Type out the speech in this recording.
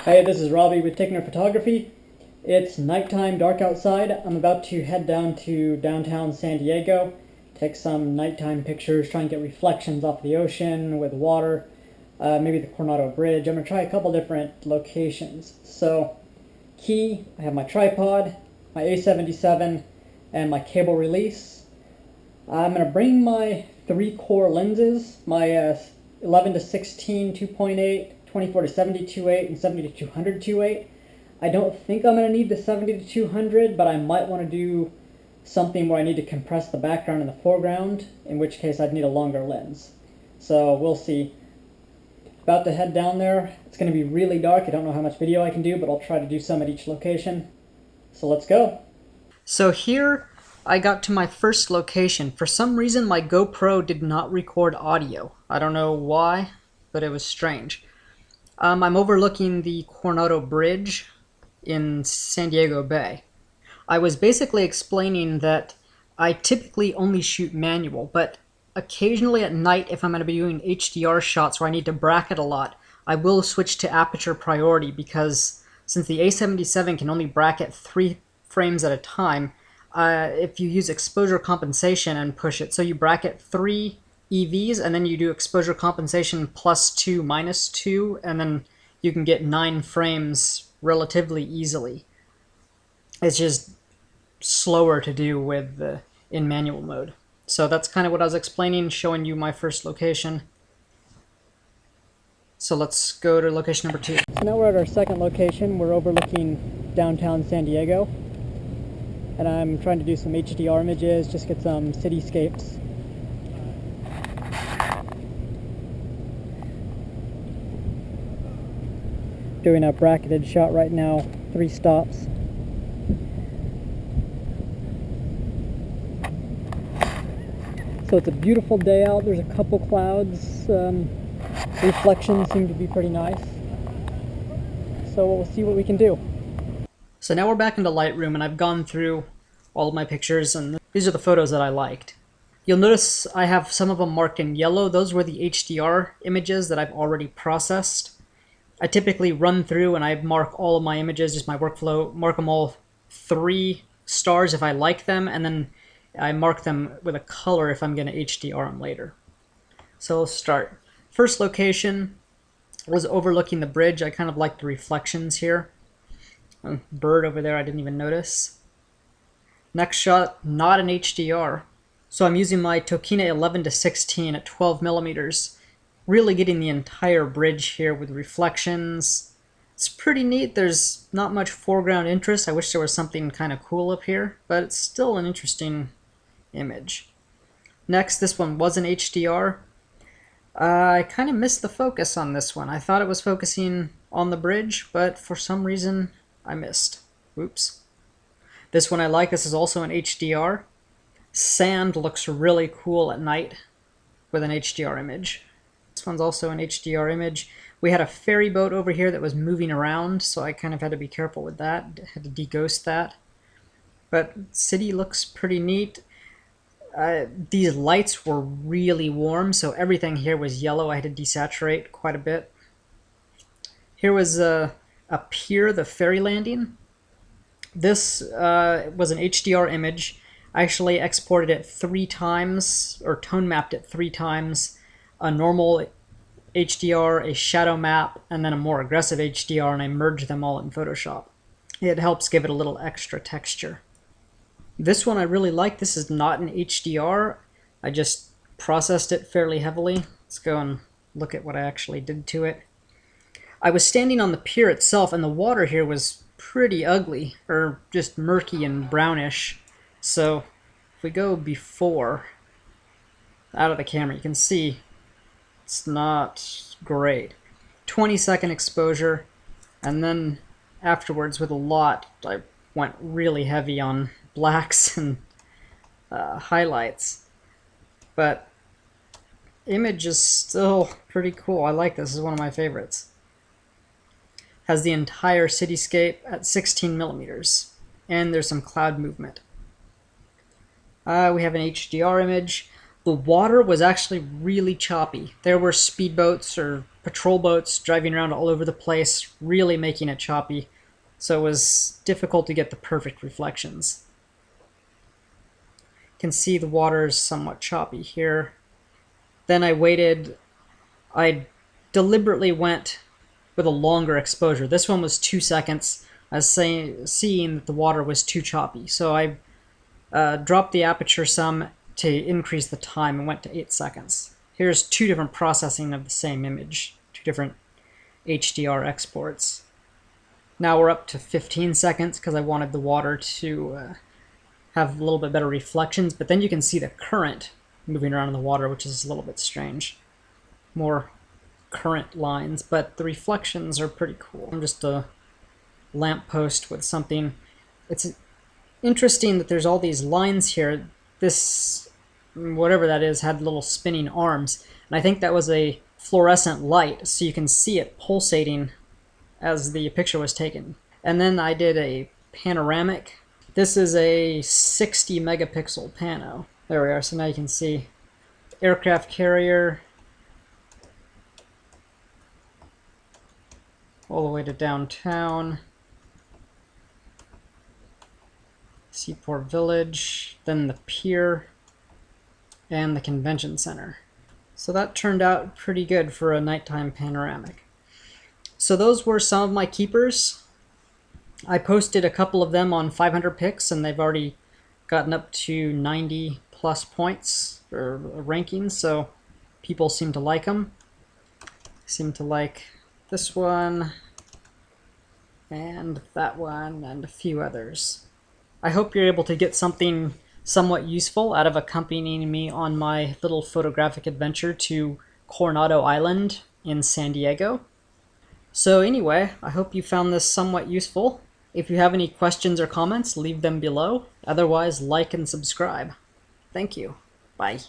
Hey, this is Robbie with Taking Photography. It's nighttime, dark outside. I'm about to head down to downtown San Diego, take some nighttime pictures, try and get reflections off the ocean with water, maybe the Coronado Bridge. I'm going to try a couple different locations. So, key, I have my tripod, my A77, and my cable release. I'm going to bring my 3-core lenses, my 11 to 16 2.8, 24 to 70 2.8, and 70 to 200 2.8. I don't think I'm going to need the 70 to 200, but I might want to do something where I need to compress the background and the foreground, in which case I'd need a longer lens. So we'll see. About to head down there. It's going to be really dark. I don't know how much video I can do, but I'll try to do some at each location. So let's go. So here I got to my first location. For some reason my GoPro did not record audio. I don't know why, but it was strange. I'm overlooking the Coronado Bridge in San Diego Bay. I was basically explaining that I typically only shoot manual, but occasionally at night, if I'm going to be doing HDR shots where I need to bracket a lot, I will switch to aperture priority, because since the A77 can only bracket 3 frames at a time, if you use exposure compensation and push it, so you bracket 3 EVs and then you do exposure compensation +2, -2, and then you can get 9 frames relatively easily. It's just slower to do with in manual mode. So that's kind of what I was explaining, showing you my first location. So let's go to location number 2. So now we're at our second location. We're overlooking downtown San Diego. And I'm trying to do some HDR images, just get some cityscapes. Doing a bracketed shot right now, 3 stops. So it's a beautiful day out. There's a couple clouds. Reflections seem to be pretty nice. So we'll see what we can do. So now we're back into Lightroom, and I've gone through all of my pictures, and these are the photos that I liked. You'll notice I have some of them marked in yellow. Those were the HDR images that I've already processed. I typically run through and I mark all of my images, just my workflow, mark them all 3 stars if I like them, and then I mark them with a color if I'm going to HDR them later. So let's start. First location was overlooking the bridge. I kind of like the reflections here. Bird over there I didn't even notice. Next shot, not an HDR. So I'm using my Tokina 11 to 16 at 12 millimeters. Really getting the entire bridge here with reflections. It's pretty neat. There's not much foreground interest. I wish there was something kind of cool up here, but it's still an interesting image. Next, this one was an HDR. I kind of missed the focus on this one. I thought it was focusing on the bridge, but for some reason I missed. Oops. This one I like. This is also an HDR. Sand looks really cool at night with an HDR image. This one's also an HDR image. We had a ferry boat over here that was moving around, so I kind of had to be careful with that. Had to deghost that. But city looks pretty neat. These lights were really warm, so everything here was yellow. I had to desaturate quite a bit. Here was a pier, the ferry landing. This was an HDR image. I actually exported it 3 times, or tone mapped it 3 times. A normal HDR, a shadow map, and then a more aggressive HDR, and I merged them all in Photoshop. It helps give it a little extra texture. This one I really like. This is not an HDR. I just processed it fairly heavily. Let's go and look at what I actually did to it. I was standing on the pier itself, and the water here was pretty ugly, or just murky and brownish. So if we go before, out of the camera, you can see it's not great. 20-second exposure, and then afterwards with a lot, I went really heavy on blacks and highlights. But image is still pretty cool. I like this. This is one of my favorites. Has the entire cityscape at 16 millimeters, and there's some cloud movement. We have an HDR image. The water was actually really choppy. There were speedboats or patrol boats driving around all over the place, really making it choppy. So it was difficult to get the perfect reflections. You can see the water is somewhat choppy here. Then I deliberately went with a longer exposure. This one was 2 seconds. I was seeing that the water was too choppy. So I dropped the aperture some to increase the time and went to 8 seconds. Here's two different processing of the same image, two different HDR exports. Now we're up to 15 seconds because I wanted the water to have a little bit better reflections, but then you can see the current moving around in the water, which is a little bit strange. More current lines, but the reflections are pretty cool. I'm just a lamppost with something. It's interesting that there's all these lines here. This, whatever that is, had little spinning arms, and I think that was a fluorescent light, so you can see it pulsating as the picture was taken. And then I did a panoramic. This is a 60 megapixel pano. There we are, so now you can see aircraft carrier all the way to downtown, Seaport Village, then the pier, and the convention center. So that turned out pretty good for a nighttime panoramic. So those were some of my keepers. I posted a couple of them on 500 pics, and they've already gotten up to 90 plus points or rankings, so people seem to like them. Seem to like this one, and that one, and a few others. I hope you're able to get something somewhat useful out of accompanying me on my little photographic adventure to Coronado Island in San Diego. So anyway, I hope you found this somewhat useful. If you have any questions or comments, leave them below. Otherwise, like and subscribe. Thank you. Bye.